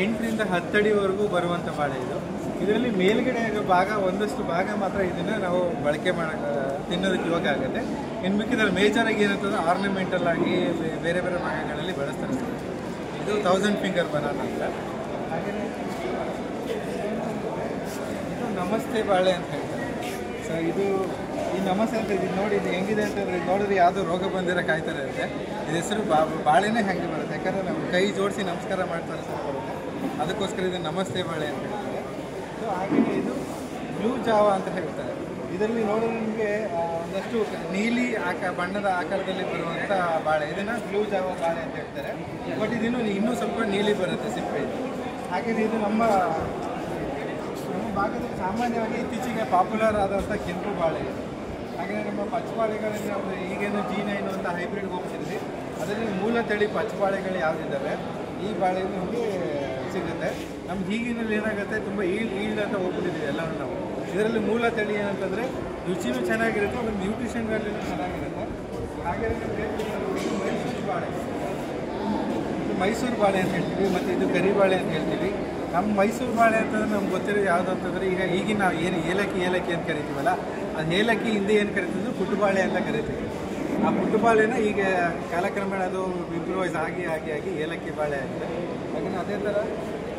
ಎಂಟರಿಂದ 10 ಅಡಿವರೆಗೂ ಬರುವಂಥ ಬಾಳೆ ಇದು. ಇದರಲ್ಲಿ ಮೇಲ್ಗಡೆ ಭಾಗ ಒಂದಷ್ಟು ಭಾಗ ಮಾತ್ರ ಇದನ್ನು ನಾವು ಬಳಕೆ ತಿನ್ನೋದಕ್ಕೆ ಯೋಗ ಆಗುತ್ತೆ. ಇನ್ನು ಮಿಕ್ಕಿದಲ್ಲಿ ಮೇಜರಾಗಿ ಏನಂತಂದ್ರೆ ಆರ್ನಮೆಂಟಲ್ ಆಗಿ ಬೇರೆ ಬೇರೆ ಭಾಗಗಳಲ್ಲಿ ಬಳಸ್ತಾರೆ. ಇದು 1000 ಫಿಂಗರ್ ಬನಾನಾ ಅಂತ. ಹಾಗೆಯೇ ಇದು ನಮಸ್ತೆ ಬಾಳೆ ಅಂತ ಹೇಳ್ತಾರೆ. ಸೊ ಇದು ಈ ನಮಸ್ತೆ ಅಂತ ಇದು ನೋಡಿ, ಇದು ಹೆಂಗಿದೆ ಅಂತಂದರೆ ನೋಡಿದ್ರೆ ಯಾವುದೋ ರೋಗ ಬಂದಿರೋ ಕಾಯ್ತಾರೆ ಇರುತ್ತೆ. ಇದು ಹೆಸರು ಬಾಳೆನೇ ಹಾಗೆ ಬರುತ್ತೆ, ಯಾಕಂದರೆ ನಾವು ಕೈ ಜೋಡಿಸಿ ನಮಸ್ಕಾರ ಮಾಡ್ತಾರೆ ಬರುತ್ತೆ. ಅದಕ್ಕೋಸ್ಕರ ಇದು ನಮಸ್ತೆ ಬಾಳೆ ಅಂತ ಹೇಳ್ತಾರೆ. ಸೊ ಹಾಗೆಯೇ ಇದು ಬ್ಲೂ ಜಾವ ಅಂತ ಹೇಳ್ತಾರೆ. ಇದರಲ್ಲಿ ನೋಡಿದ್ರೆ ನಿಮಗೆ ಒಂದಷ್ಟು ನೀಲಿ ಬಣ್ಣದ ಆಕಾರದಲ್ಲಿ ಬರುವಂಥ ಬಾಳೆ, ಇದನ್ನು ಬ್ಲೂ ಜಾವ ಬಾಳೆ ಅಂತ ಹೇಳ್ತಾರೆ. ಬಟ್ ಇದನ್ನು ಇನ್ನೂ ಸ್ವಲ್ಪ ನೀಲಿ ಬರುತ್ತೆ ಸಿಪ್ಪೆ ಇದು. ಹಾಗೆಯೇ ಇದು ನಮ್ಮ ಭಾಗದಲ್ಲಿ ಸಾಮಾನ್ಯವಾಗಿ ಇತ್ತೀಚೆಗೆ ಪಾಪ್ಯುಲರ್ ಆದಂಥ ಕೆಂಪು ಬಾಳೆ. ಹಾಗೆಯೇ ನಮ್ಮ ಪಚ್ಚಬಾಳೆಗಳಲ್ಲಿ ನಾವು ಈಗೇನು G9 ಅಂತ ಹೈಬ್ರಿಡ್ಗೆ ಹೋಗ್ತಿದ್ವಿ, ಅದರಲ್ಲಿ ಮೂಲ ತಳಿ ಪಚ್ಚಬಾಳೆಗಳು ಯಾವುದಿದ್ದಾವೆ ಈ ಬಾಳೆ ನಮಗೆ ಸಿಗುತ್ತೆ. ನಮ್ಮ ಈಗಿನಲ್ಲಿ ಏನಾಗುತ್ತೆ, ತುಂಬ ಈಲ್ಡ್ ಅಂತ ಹೋಗ್ಬಿಟ್ಟಿದ್ದೀವಿ ಎಲ್ಲರೂ ನಾವು. ಇದರಲ್ಲಿ ಮೂಲ ತಳಿ ಏನಂತಂದರೆ ರುಚಿನೂ ಚೆನ್ನಾಗಿರುತ್ತೆ, ಒಂದು ನ್ಯೂಟ್ರಿಷನ್ ವ್ಯಾಲ್ಯೂನೂ ಚೆನ್ನಾಗಿರುತ್ತೆ. ಹಾಗೆಯೇ ಮೈಸೂರು ಬಾಳೆ, ಇದು ಮೈಸೂರು ಬಾಳೆ ಅಂತ ಹೇಳ್ತೀವಿ, ಮತ್ತು ಇದು ಕರಿಬಾಳೆ ಅಂತ ಹೇಳ್ತೀವಿ. ನಮ್ಮ ಮೈಸೂರು ಬಾಳೆ ಅಂತಂದರೆ ನಮ್ಗೆ ಗೊತ್ತಿರೋದು ಯಾವುದು ಅಂತಂದರೆ ಈಗಿನ ನಾವು ಏನು ಏಲಕ್ಕಿ ಅಂತ ಕರಿತೀವಲ್ಲ, ಅದು ಏಲಕ್ಕಿ ಹಿಂದೆ ಏನು ಕರಿತಿದ್ರು ಪುಟ್ಟಬಾಳೆ ಅಂತ ಕರಿತೀವಿ. ಆ ಪುಟ್ಟಬಾಳೆನ ಈಗ ಕಾಲಕ್ರಮೇಣ ಅದು ಇಂಪ್ರೂವೈಸ್ ಆಗಿ ಏಲಕ್ಕಿ ಬಾಳೆ ಆಗಿದೆ. ಹಾಗೆ ಅದೇ ಥರ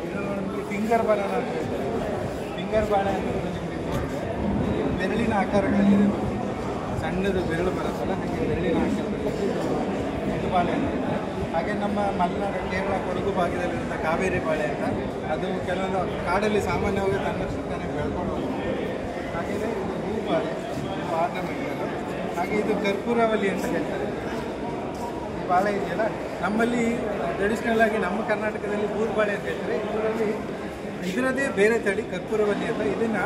ಇದು ನಮಗೆ ಫಿಂಗರ್ ಬನಾನ ಅಂತ ಹೇಳ್ತಾರೆ. ಫಿಂಗರ್ ಬಾಳೆ ಅಂತಂದರೆ ನಿಮಗೆ ನೋಡಿದ್ರೆ ಬೆರಳಿನ ಆಕಾರಗಳಲ್ಲಿ ಸಣ್ಣದು ಬೆರಳು ಬರುತ್ತಲ್ಲ, ಹಾಗೆ ಬೆರಳಿನ ಆಕಾರದಲ್ಲಿ ಇದು ಬಾಳೆ ಅಂತ ಹೇಳ್ತಾರೆ. ಹಾಗೆ ನಮ್ಮ ಮಲೆನಾಡು ಕೇರಳ ಕೊಡಗು ಭಾಗದಲ್ಲಿರುವಂಥ ಕಾವೇರಿ ಬಾಳೆ ಅಂತ, ಅದು ಕೆಲವೊಂದು ಕಾಡಲ್ಲಿ ಸಾಮಾನ್ಯವಾಗಿ ತನ್ನಷ್ಟು ತಾನೇ ಬೆಳ್ಕೊಂಡು ಹೋಗ್ತದೆ. ಹಾಗೆಯೇ ಇದು ಹೂ ಬಾಳೆ, ಇದು ಆರ್ನಮೆಂಟಲ್. ಹಾಗೆ ಇದು ಕರ್ಪೂರವಲ್ಲಿ ಅಂತ ಹೇಳ್ತಾರೆ. ಈ ಬಾಳೆ ಇದೆಯಲ್ಲ, ನಮ್ಮಲ್ಲಿ ಟ್ರೆಡಿಷ್ನಲ್ ಆಗಿ ನಮ್ಮ ಕರ್ನಾಟಕದಲ್ಲಿ ಬೂರು ಬಾಳೆ ಅಂತ ಹೇಳ್ತಾರೆ. ಇದರದೇ ಬೇರೆ ತಳಿ ಕರ್ಪೂರವಲ್ಲಿ ಅಂತ. ಇದನ್ನು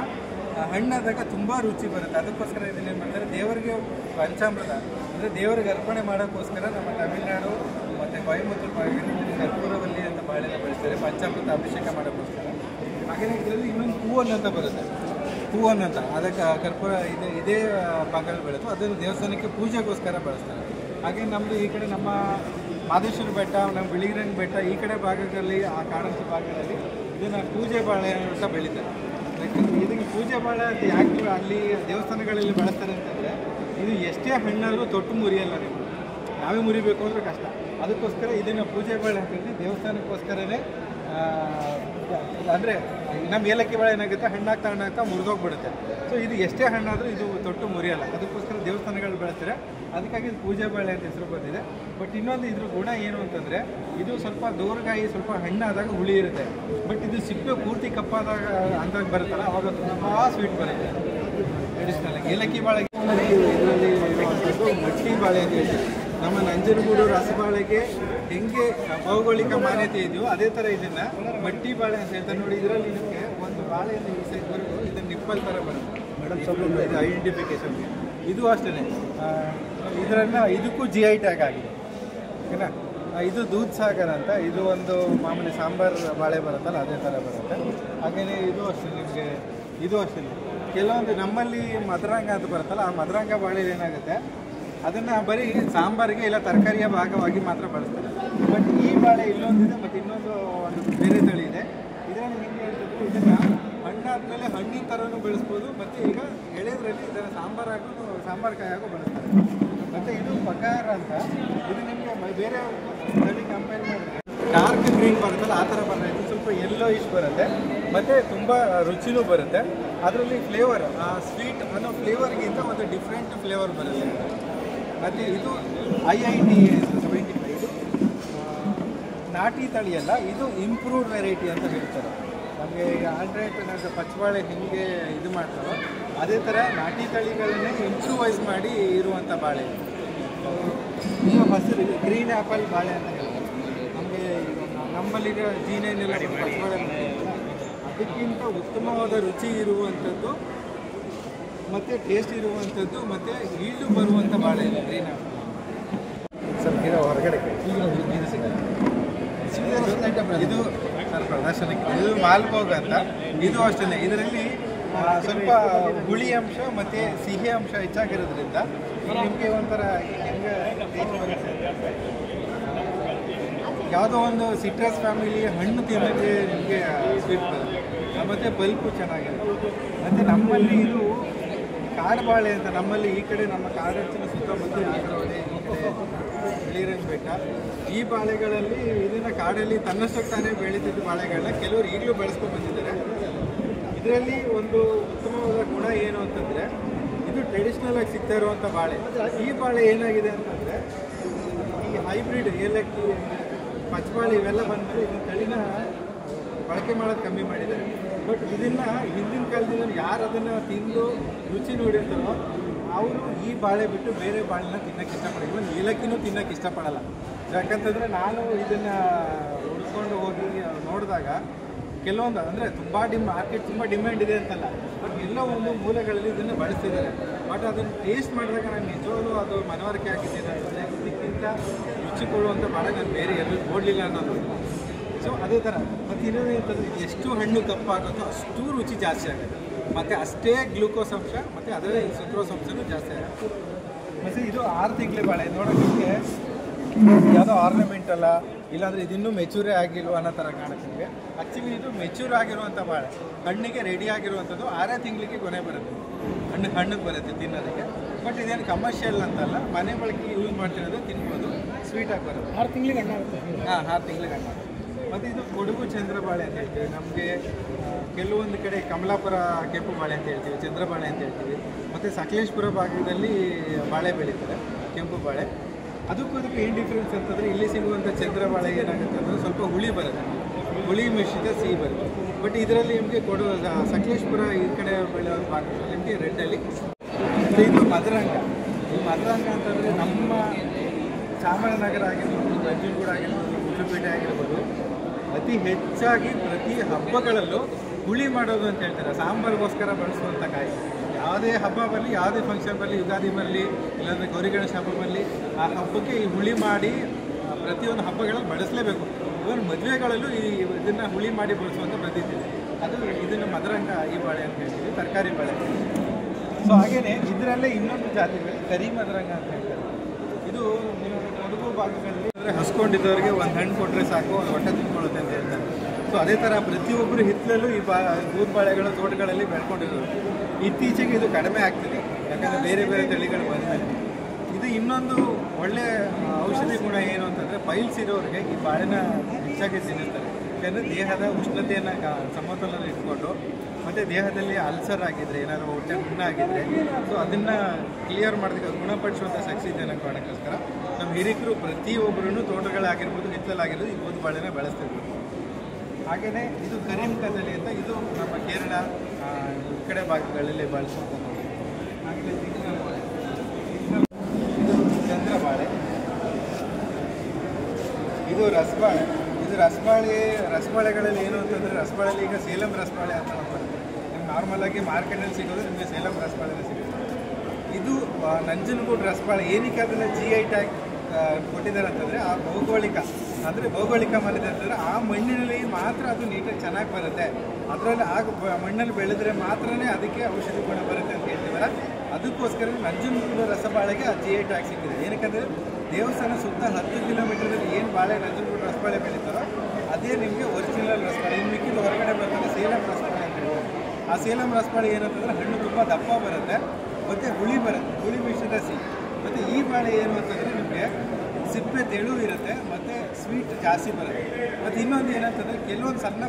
ಹಣ್ಣಾದಾಗ ತುಂಬ ರುಚಿ ಬರುತ್ತೆ. ಅದಕ್ಕೋಸ್ಕರ ಇದನ್ನೇನು ಮಾಡ್ತಾರೆ, ದೇವರಿಗೆ ಪಂಚಾಮೃತ ಅಂದರೆ ದೇವರಿಗೆ ಅರ್ಪಣೆ ಮಾಡೋಕ್ಕೋಸ್ಕರ ನಮ್ಮ ತಮಿಳುನಾಡು ಮತ್ತು ಕೊಯಮತ್ತೂರು ಭಾಗದಲ್ಲಿ ಕರ್ಪೂರವಲ್ಲಿ ಅಂತ ಬಾಳೆನ ಬೆಳೆಸ್ತಾರೆ, ಪಂಚಾಮೃತ ಅಭಿಷೇಕ ಮಾಡೋಕ್ಕೋಸ್ಕರ. ಹಾಗೆಯೇ ಇದರಲ್ಲಿ ಇನ್ನೊಂದು ಹೂವನ್ನು ಅಂತ ಬರುತ್ತೆ, ಹೂವನ್ನು ಅಂತ, ಅದಕ್ಕೆ ಕರ್ಪೂರ ಇದೇ ಭಾಗದಲ್ಲಿ ಬೆಳೆದು ಅದನ್ನು ದೇವಸ್ಥಾನಕ್ಕೆ ಪೂಜೆಗೋಸ್ಕರ ಬಳಸ್ತಾರೆ. ಹಾಗೆ ನಮ್ಮದು ಈ ಕಡೆ ನಮ್ಮ ಮಾದೇಶ್ವರ ಬೆಟ್ಟ, ನಮ್ಮ ಬಿಳಿಗಿರಂಗ ಬೆಟ್ಟ ಈ ಕಡೆ ಭಾಗದಲ್ಲಿ ಆ ಕಾಡಂತ ಭಾಗದಲ್ಲಿ ಇದನ್ನು ಪೂಜೆ ಬಾಳೆ ಅಂತ ಬೆಳೀತಾರೆ. ಯಾಕಂದರೆ ಇದಕ್ಕೆ ಪೂಜೆ ಬಾಳೆ ಅಂತ ಯಾಕೆ ಅಲ್ಲಿ ದೇವಸ್ಥಾನಗಳಲ್ಲಿ ಬಳಸ್ತಾರೆ ಅಂತಂದರೆ, ಇದು ಎಷ್ಟೇ ಹಣ್ಣಾದರೂ ತೊಟ್ಟು ಮುರಿಯಲ್ಲ, ನೀವು ನಾವೇ ಮುರಿಬೇಕು ಅಂದರೆ ಕಷ್ಟ. ಅದಕ್ಕೋಸ್ಕರ ಇದನ್ನು ಪೂಜೆ ಬಾಳೆ ಅಂತಂದರೆ ದೇವಸ್ಥಾನಕ್ಕೋಸ್ಕರನೇ. ಅಂದರೆ ನಮ್ಮ ಏಲಕ್ಕಿ ಬಾಳೆ ಏನಾಗುತ್ತೆ, ಹಣ್ಣಾಗ್ತಾ ಮುರಿದೋಗ್ಬಿಡುತ್ತೆ. ಸೊ ಇದು ಎಷ್ಟೇ ಹಣ್ಣಾದರೂ ಇದು ತೊಟ್ಟು ಮುರಿಯಲ್ಲ, ಅದಕ್ಕೋಸ್ಕರ ದೇವಸ್ಥಾನಗಳು ಬೆಳೆಸ್ತಾರೆ. ಅದಕ್ಕಾಗಿ ಇದು ಪೂಜೆ ಬಾಳೆ ಅಂತ ಹೆಸರು ಬಂದಿದೆ. ಬಟ್ ಇನ್ನೊಂದು ಇದ್ರ ಗುಣ ಏನು ಅಂತಂದರೆ, ಇದು ಸ್ವಲ್ಪ ದೂರಗಾಯಿ ಸ್ವಲ್ಪ ಹಣ್ಣಾದಾಗ ಹುಳಿ ಇರುತ್ತೆ. ಬಟ್ ಇದು ಸಿಪ್ಪೆ ಪೂರ್ತಿ ಕಪ್ಪಾದಾಗ ಅಂದಾಗ ಬರುತ್ತಲ್ಲ, ಅವಾಗ ತುಂಬ ಸ್ವೀಟ್ ಬರುತ್ತೆ. ಟ್ರೆಡಿಷ್ನಲ್ ಆಗಿ ಏಲಕ್ಕಿ ಬಾಳೆಗೆ ಇದರಲ್ಲಿ ಇರುವಂಥದ್ದು ಮಟ್ಟಿ ಬಾಳೆ ಅಂತ ಹೇಳ್ತೀವಿ. ನಮ್ಮ ನಂಜನಗೂಡು ರಸಬಾಳೆಗೆ ಹೆಂಗೆ ಭೌಗೋಳಿಕ ಮಾನ್ಯತೆ ಇದೆಯೋ ಅದೇ ಥರ ಇದನ್ನು ಮಟ್ಟಿ ಬಾಳೆ ಅಂತ ಹೇಳ್ತಾರೆ. ನೋಡಿ, ಇದರಲ್ಲಿ ಇದಕ್ಕೆ ಒಂದು ಬಾಳೆಯನ್ನು ಈ ಸೈಡ್ವರೆಗೂ ಇದನ್ನು ನಿಪ್ಪಲ್ ಥರ ಬರುತ್ತೆ ಮೇಡಮ್, ಸ್ವಲ್ಪ ಇದು ಐಡೆಂಟಿಫಿಕೇಶನ್ಗೆ. ಇದು ಅಷ್ಟೇ, ಇದಕ್ಕೂ GI ಟ್ಯಾಗ್ ಆಗಿದೆ, ಓಕೆನಾ. ಇದು ದೂದ್ ಸಾಗರ್ ಅಂತ, ಇದು ಒಂದು ಮಾಮೂಲಿ ಸಾಂಬಾರು ಬಾಳೆ ಬರುತ್ತಲ್ಲ ಅದೇ ಥರ ಬರುತ್ತೆ. ಹಾಗೆಯೇ ಇದು ಅಷ್ಟೇ ನಿಮಗೆ, ಇದು ಅಷ್ಟೇ ಕೆಲವೊಂದು ನಮ್ಮಲ್ಲಿ ಮದರಂಗ ಅಂತ ಬರುತ್ತಲ್ಲ, ಆ ಮದರಂಗ ಬಾಳೆ ಏನಾಗುತ್ತೆ, ಅದನ್ನು ಬರೀ ಸಾಂಬಾರಿಗೆ ಇಲ್ಲ ತರಕಾರಿಯ ಭಾಗವಾಗಿ ಮಾತ್ರ ಬಳಸ್ತಾರೆ. ಬಟ್ ಈ ಬಾಳೆ ಇಲ್ಲೊಂದಿದೆ, ಮತ್ತು ಇನ್ನೊಂದು ಒಂದು ಬೇರೆ ತಳಿ ಇದೆ. ಇದರಲ್ಲಿ ಹೆಂಗೆ ಹೇಳ್ತಿದ್ರು, ಇದನ್ನು ಹಣ್ಣಾದಮೇಲೆ ಹಣ್ಣಿನ ಥರನೂ ಬೆಳೆಸ್ಬೋದು, ಮತ್ತು ಈಗ ಎಳೆದ್ರಲ್ಲಿ ಇದನ್ನು ಸಾಂಬಾರು ಕಾಯಾಗೂ ಬಳಸ್ತಾರೆ. ಮತ್ತು ಇದು ಪಗಾರ ಅಂತ, ಇದು ನಿಮಗೆ ಬೇರೆ ತಳಿ ಕಂಪೇರ್ ಮಾಡಿದ್ರೆ ಡಾರ್ಕ್ ಗ್ರೀನ್ ಬರುತ್ತಲ್ಲ ಆ ಥರ ಬರುತ್ತೆ. ಇದು ಸ್ವಲ್ಪ ಎಲ್ಲೋ ಇಶ್ ಬರುತ್ತೆ, ಮತ್ತು ತುಂಬ ರುಚಿನೂ ಬರುತ್ತೆ. ಅದರಲ್ಲಿ ಫ್ಲೇವರ್, ಸ್ವೀಟ್ ಅನ್ನೋ ಫ್ಲೇವರ್ಗಿಂತ ಒಂದು ಡಿಫ್ರೆಂಟ್ ಫ್ಲೇವರ್ ಬರುತ್ತೆ. ಮತ್ತು ಇದು IIT 75, ಇದು ನಾಟಿ ತಳಿಯಲ್ಲ, ಇದು ಇಂಪ್ರೂವ್ಡ್ ವೆರೈಟಿ ಅಂತ ಹೇಳ್ತಾರೆ. ನಮಗೆ ಈಗ ಆಲ್ಟ್ರೇಟ್ ಪಚ್ಚಬಾಳೆ ಹೆಂಗೆ ಇದು ಮಾಡ್ತಾರೋ ಅದೇ ಥರ ನಾಟಿ ತಳಿಗಳನ್ನೇ ಇಂಪ್ರೂವೈಸ್ ಮಾಡಿ ಇರುವಂಥ ಬಾಳೆ. ಈಗ ಹಸಿರು ಗ್ರೀನ್ ಆ್ಯಪಲ್ ಬಾಳೆ ಅಂತ ಹೇಳ್ತಾರೆ. ನಮಗೆ ಈಗ ನಮ್ಮಲ್ಲಿರೋ ಜೀನೇನೆಲ್ಲ ಪಚ್ಚಬಾಳೆ ಅದಕ್ಕಿಂತ ಉತ್ತಮವಾದ ರುಚಿ ಇರುವಂಥದ್ದು ಮತ್ತು ಟೇಸ್ಟ್ ಇರುವಂಥದ್ದು ಮತ್ತು ಈಲ್ಡು ಬರುವಂಥ ಬಾಳೆ ಇಲ್ಲ ಗ್ರೀನ್ ಆ್ಯಪಲ್. ಸ್ವಲ್ಪ ಇದು ಹೊರಗಡೆ ಇದು ಸರ್ ಪ್ರದರ್ಶನಕ್ಕೆ ಇದು ಮಾಲ್ಭೋಗ ಅಂತ. ಇದು ಅಷ್ಟೇ, ಇದರಲ್ಲಿ ಸ್ವಲ್ಪ ಹುಳಿ ಅಂಶ ಮತ್ತು ಸಿಹಿ ಅಂಶ ಹೆಚ್ಚಾಗಿರೋದ್ರಿಂದ ನಿಮಗೆ ಒಂಥರ ಹೆಂಗೆ ಯಾವುದೋ ಒಂದು ಸಿಟ್ರಸ್ ಫ್ಯಾಮಿಲಿ ಹಣ್ಣು ತಿನ್ನೋಕ್ಕೆ ನಿಮಗೆ ಸ್ವೀಟ್ ಬರುತ್ತೆ. ಮತ್ತು ಬಲ್ಪು ಚೆನ್ನಾಗಿರುತ್ತೆ. ಮತ್ತು ನಮ್ಮಲ್ಲಿ ಇದು ಕಾಡುಬಾಳೆ ಅಂತ, ನಮ್ಮಲ್ಲಿ ಈ ಕಡೆ ನಮ್ಮ ಕಾಡಂಚಿನ ಸುತ್ತಮುತ್ತ ನಾಗರಹೊಳೆ, ಈ ಕಡೆ ಬಿಳಿರಂಗ ಬೆಟ್ಟ, ಈ ಬಾಳೆಗಳಲ್ಲಿ ಇದನ್ನು ಕಾಡಲ್ಲಿ ತನ್ನಷ್ಟಕ್ಕೆ ತಾನೇ ಬೆಳೀತಿದ್ದ ಬಾಳೆಗಳನ್ನ ಕೆಲವರು ಈಗಲೂ ಬೆಳೆಸ್ಕೊಂಡು ಬಂದಿದ್ದಾರೆ. ಇದರಲ್ಲಿ ಒಂದು ಉತ್ತಮವಾದ ಗುಣ ಏನು ಅಂತಂದರೆ ಇದು ಟ್ರೆಡಿಷ್ನಲ್ ಆಗಿ ಸಿಗ್ತಾ ಇರುವಂಥ ಬಾಳೆ. ಈ ಬಾಳೆ ಏನಾಗಿದೆ ಅಂತಂದರೆ ಈ ಹೈಬ್ರಿಡ್ ಏಲಕ್ಕಿ ಪಚ್ಚಬಾಳೆ ಇವೆಲ್ಲ ಬಂದರೆ ಇದನ್ನ ತಳಿನ ಬಳಕೆ ಮಾಡೋದು ಕಮ್ಮಿ ಮಾಡಿದ್ದಾರೆ. ಬಟ್ ಇದನ್ನು ಹಿಂದಿನ ಕಾಲದಿಂದ ಯಾರು ಅದನ್ನು ತಿಂದು ರುಚಿ ನೋಡಿರ್ತಾರೋ ಅವರು ಈ ಬಾಳೆ ಬಿಟ್ಟು ಬೇರೆ ಬಾಳೆನ ತಿನ್ನೋಕ್ಕೆ ಇಷ್ಟಪಡಲ್ಲ. ಇವನ್ ಏಲಕ್ಕಿನೂ ತಿನ್ನೋಕ್ಕೆ ಇಷ್ಟಪಡಲ್ಲ. ಯಾಕಂತಂದರೆ ನಾನು ಇದನ್ನು ಹುಡ್ಕೊಂಡು ಹೋಗಿ ನೋಡಿದಾಗ ಕೆಲವೊಂದು ಅಂದರೆ ತುಂಬ ಮಾರ್ಕೆಟ್ ತುಂಬ ಡಿಮ್ಯಾಂಡ್ ಇದೆ ಅಂತಲ್ಲ, ಬಟ್ ಎಲ್ಲೋ ಒಂದು ಮೂಲೆಗಳಲ್ಲಿ ಇದನ್ನು ಬಳಸ್ತಿದ್ದಾರೆ. ಬಟ್ ಅದನ್ನು ಟೇಸ್ಟ್ ಮಾಡಿದಾಗ ನಾನು ನಿಜವಾಗ್ಲೂ ಅದು ಮನವರಿಕೆ ಆಗಿದ್ದೇನೆ ಅಂತಂದರೆ ಇದಕ್ಕಿಂತ ರುಚಿ ಕೊಡುವಂಥ ಬಾಳೆ ನಾನು ಬೇರೆ ಎಲ್ಲೂ ನೋಡಲಿಲ್ಲ ಅನ್ನೋದು. ಸೊ ಅದೇ ಥರ ಮತ್ತು ಇನ್ನೊಂದು ಅಂತಂದರೆ ಎಷ್ಟು ಹಣ್ಣು ಕಪ್ಪಾಗುತ್ತೋ ಅಷ್ಟು ರುಚಿ ಜಾಸ್ತಿ ಆಗುತ್ತೆ, ಮತ್ತು ಅಷ್ಟೇ ಗ್ಲೂಕೋಸ್ ಅಂಶ ಮತ್ತು ಅದರೇ ಸುಕ್ರೋಸ್ ಅಂಶನೂ ಜಾಸ್ತಿ ಆಗುತ್ತೆ. ಮತ್ತು ಇದು 6 ತಿಂಗಳ ಬಾಳೆ ನೋಡೋಕ್ಕೆ ಯಾವುದೋ ಆರ್ನಮೆಂಟ್ ಅಲ್ಲ, ಇಲ್ಲಾಂದರೆ ಇದಿನ್ನೂ ಮೆಚೂರೇ ಆಗಿಲ್ವ ಅನ್ನೋ ಥರ ಕಾಣುತ್ತೆ. ಆ್ಯಕ್ಚುಲಿ ಇದು ಮೆಚೂರ್ ಆಗಿರುವಂಥ ಬಾಳೆ, ಹಣ್ಣಿಗೆ ರೆಡಿ ಆಗಿರುವಂಥದ್ದು 6 ತಿಂಗಳಿಗೆ ಕೊನೆ ಬರುತ್ತೆ, ಹಣ್ಣಿಗೆ ಬರುತ್ತೆ ತಿನ್ನೋದಕ್ಕೆ. ಬಟ್ ಇದೇನು ಕಮರ್ಷಿಯಲ್ ಅಂತಲ್ಲ, ಮನೆ ಬಳಕೆಗೆ ಯೂಸ್ ಮಾಡ್ತಿರೋದು, ತಿನ್ಬೋದು, ಸ್ವೀಟಾಗಿ ಬರುತ್ತೆ. 6 ತಿಂಗಳಿಗೆ ಹಣ್ಣಾಗುತ್ತೆ. ಹಾಂ, 6 ತಿಂಗಳಿಗೆ ಹಣ್ಣಾಗುತ್ತೆ. ಮತ್ತು ಇದು ಕೊಡಗು ಚಂದ್ರಬಾಳೆ ಅಂತ ಹೇಳ್ತೀವಿ. ನಮಗೆ ಕೆಲವೊಂದು ಕಡೆ ಕಮಲಾಪುರ ಕೆಂಪು ಬಾಳೆ ಅಂತ ಹೇಳ್ತೀವಿ, ಚಂದ್ರಬಾಳೆ ಅಂತ ಹೇಳ್ತೀವಿ. ಮತ್ತು ಸಕಲೇಶ್ಪುರ ಭಾಗದಲ್ಲಿ ಬಾಳೆ ಬೆಳೀತಾರೆ, ಕೆಂಪು ಬಾಳೆ. ಅದಕ್ಕೂ ಏನು ಡಿಫ್ರೆನ್ಸ್ ಅಂತಂದರೆ ಇಲ್ಲಿ ಸಿಗುವಂಥ ಚಂದ್ರಬಾಳೆ ಏನಾಗುತ್ತೆ ಅಂದರೆ ಸ್ವಲ್ಪ ಹುಳಿ ಬರುತ್ತೆ, ಹುಳಿ ಮಿಶ್ರಿತ ಸಿಹಿ ಬರುತ್ತೆ. ಬಟ್ ಇದರಲ್ಲಿ ನಿಮಗೆ ಸಕಲೇಶ್ಪುರ ಈ ಕಡೆ ಬೆಳೆಯೋ ಭಾಗದಲ್ಲಿ ನಿಮಗೆ ರೆಡ್ಡಲ್ಲಿ. ಇದು ಮದರಂಗ. ಈ ಮದರಂಗ ಅಂತಂದರೆ ನಮ್ಮ ಚಾಮರಾಜನಗರ ಆಗಿರ್ಬೋದು, ನಂಜನಗೂಡು ಆಗಿರ್ಬೋದು, ಗುಂಡ್ಲುಪೇಟೆ ಆಗಿರ್ಬೋದು, ಅತಿ ಹೆಚ್ಚಾಗಿ ಪ್ರತಿ ಹಬ್ಬಗಳಲ್ಲೂ ಹುಳಿ ಮಾಡೋದು ಅಂತ ಹೇಳ್ತಾರೆ. ಸಾಂಬಾರಿಗೋಸ್ಕರ ಬಳಸುವಂಥ ಕಾಯಿ. ಯಾವುದೇ ಹಬ್ಬ ಬರಲಿ, ಯಾವುದೇ ಫಂಕ್ಷನ್ ಬರಲಿ, ಯುಗಾದಿ ಬರಲಿ, ಇಲ್ಲಾಂದರೆ ಗೌರಿ ಗಣೇಶ ಹಬ್ಬ ಬರಲಿ, ಆ ಹಬ್ಬಕ್ಕೆ ಈ ಹುಳಿ ಮಾಡಿ ಪ್ರತಿಯೊಂದು ಹಬ್ಬಗಳಲ್ಲಿ ಬಳಸಲೇಬೇಕು. ಇವನ್ ಮದುವೆಗಳಲ್ಲೂ ಇದನ್ನು ಹುಳಿ ಮಾಡಿ ಬಳಸುವಂಥ ಪ್ರತೀತಿ ಇದೆ. ಅದು ಇದನ್ನು ಮದರಂಗ ಈ ಬಾಳೆ ಅಂತ ಹೇಳ್ತೀವಿ, ತರಕಾರಿ ಬಾಳೆ. ಸೊ ಹಾಗೆಯೇ ಇದರಲ್ಲೇ ಇನ್ನೊಂದು ಜಾತಿ ಬೆಳೆ ಕರಿ ಮದರಂಗ ಅಂತ ಹೇಳ್ತಾರೆ. ಇದು ಕೊಡಗು ಭಾಗಗಳಲ್ಲಿ ಅಂದರೆ ಹಸ್ಕೊಂಡಿದ್ದವರಿಗೆ ಒಂದು ಹಣ್ಣು ಕೊಟ್ಟರೆ ಸಾಕು, ಒಂದು ಹೊಟ್ಟೆ ತುಂಬಿಕೊಳ್ಳುತ್ತೆ ಅಂತ ಹೇಳ್ತಾರೆ. ಸೊ ಅದೇ ಥರ ಪ್ರತಿಯೊಬ್ಬರು ಹಿತ್ತಲಲ್ಲೂ ಈ ಬೂದ್ ಬಾಳೆಗಳ ತೋಟಗಳಲ್ಲಿ ಬೆಳ್ಕೊಂಡಿರೋದು. ಇತ್ತೀಚೆಗೆ ಇದು ಕಡಿಮೆ ಆಗ್ತಿದೆ, ಯಾಕಂದರೆ ಬೇರೆ ಬೇರೆ ತಳಿಗಳು ಬಂದಿದೆ. ಇದು ಇನ್ನೊಂದು ಒಳ್ಳೆಯ ಔಷಧಿ ಗುಣ ಏನು ಅಂತಂದರೆ ಪೈಲ್ಸ್ ಇರೋರಿಗೆ ಈ ಬಾಳೆನ ಹೆಚ್ಚಾಗಿ ತಿನ್ನಿಸ್ತಾರೆ. ಯಾಕಂದರೆ ದೇಹದ ಉಷ್ಣತೆಯನ್ನು ಸಮತೋಲನ ಇಟ್ಕೊಂಡು, ಮತ್ತು ದೇಹದಲ್ಲಿ ಅಲ್ಸರ್ ಆಗಿದ್ದರೆ, ಏನಾದರೂ ಹೊಟ್ಟೆ ಹುಣ್ಣ ಆಗಿದ್ದರೆ, ಸೊ ಅದನ್ನು ಕ್ಲಿಯರ್ ಮಾಡೋದಕ್ಕೆ ಗುಣಪಡಿಸುವಂಥ ಶಕ್ತಿ ಇದೆ ಅನ್ನೋ ಕಾರಣಕ್ಕೋಸ್ಕರ ನಮ್ಮ ಹಿರಿಕರು ಪ್ರತಿಯೊಬ್ಬರೂ ತೋಟಗಳಾಗಿರ್ಬೋದು, ಹಿತ್ತಲಾಗಿರ್ಬೋದು, ಈ ಬೂದು ಬಾಳೆನ ಬೆಳೆಸ್ತಿರ್ಬೋದು. ಹಾಗೆಯೇ ಇದು ಕರೀಂಕ ತಳಿ ಅಂತ, ಇದು ನಮ್ಮ ಕೇರಳ ಈ ಕಡೆ ಭಾಗಗಳಲ್ಲಿ ಬಳಸುವಂಥದ್ದು. ಹಾಗೆ ಇದು ಚಂದ್ರಬಾಳೆ, ಇದು ರಸಬಾಳೆ. ಇದು ರಸಬಾಳೆಗಳಲ್ಲಿ ಏನು ಅಂತಂದರೆ, ರಸಬಾಳೆಯಲ್ಲಿ ಈಗ ಸೇಲಂ ರಸಬಾಳೆ ಅಂತ ಬರುತ್ತೆ. ನಿಮ್ಗೆ ನಾರ್ಮಲಾಗಿ ಮಾರ್ಕೆಟಲ್ಲಿ ಸಿಗೋದು ನಿಮಗೆ ಸೇಲಂ ರಸಬಾಳೆನೇ ಸಿಗುತ್ತೆ. ಇದು ನಂಜನಗೂಡು ರಸಬಾಳೆ. ಏನಕ್ಕೆ ಅದನ್ನು GI ಟ್ಯಾಗ್ ಕೊಟ್ಟಿದ್ದಾರೆ ಅಂತಂದರೆ, ಆ ಭೌಗೋಳಿಕ ಮನೆದೆ ಅಂತಂದರೆ ಆ ಮಣ್ಣಿನಲ್ಲಿ ಮಾತ್ರ ಅದು ನೀಟಾಗಿ ಚೆನ್ನಾಗಿ ಬರುತ್ತೆ. ಅದರಲ್ಲಿ ಮಣ್ಣಲ್ಲಿ ಬೆಳೆದ್ರೆ ಮಾತ್ರನೇ ಅದಕ್ಕೆ ಔಷಧಿ ಗುಣ ಬರುತ್ತೆ ಅಂತ ಹೇಳ್ತೀವಲ್ಲ, ಅದಕ್ಕೋಸ್ಕರ ನಂಜನಗೂಡು ರಸಬಾಳೆಗೆ ಆ GI ಟ್ಯಾಗ್ ಸಿಕ್ಕಿದೆ. ಏನಕ್ಕಂದರೆ ದೇವಸ್ಥಾನ ಸುತ್ತ 10 ಕಿಲೋಮೀಟರಲ್ಲಿ ಏನು ಬಾಳೆ ನಂಜನಗೂಡು ರಸಬಾಳೆ ಬೆಳೀತಾರೋ ಅದೇ ನಿಮಗೆ ಒರಿಜಿನಲ್ ರಸಬಾಳೆ. ಇನ್ನು ಮಿಕ್ಕಿದ್ದು ಹೊರಗಡೆ ಬರ್ತದೆ ಸೇಲಂ ರಸಬಾಳೆ ಅಂತ ಹೇಳ್ತಾರೆ. ಆ ಸೇಲಂ ರಸಬಾಳೆ ಏನಂತಂದರೆ ಹಣ್ಣು ತುಂಬ ದಪ್ಪ ಬರುತ್ತೆ, ಮತ್ತು ಹುಳಿ ಬರುತ್ತೆ, ಹುಳಿ ಮಿಶ್ರಿತ ಸಿಹಿ. ಮತ್ತು ಈ ಬಾಳೆ ಏನು ಅಂತಂದರೆ ನಿಮಗೆ ಸಿಪ್ಪೆ ತೆಳು ಇರುತ್ತೆ, ಮತ್ತು ಸ್ವೀಟ್ ಜಾಸ್ತಿ ಬರುತ್ತೆ. ಮತ್ತು ಇನ್ನೊಂದು ಏನಂತಂದರೆ ಕೆಲವೊಂದು ಸಣ್ಣ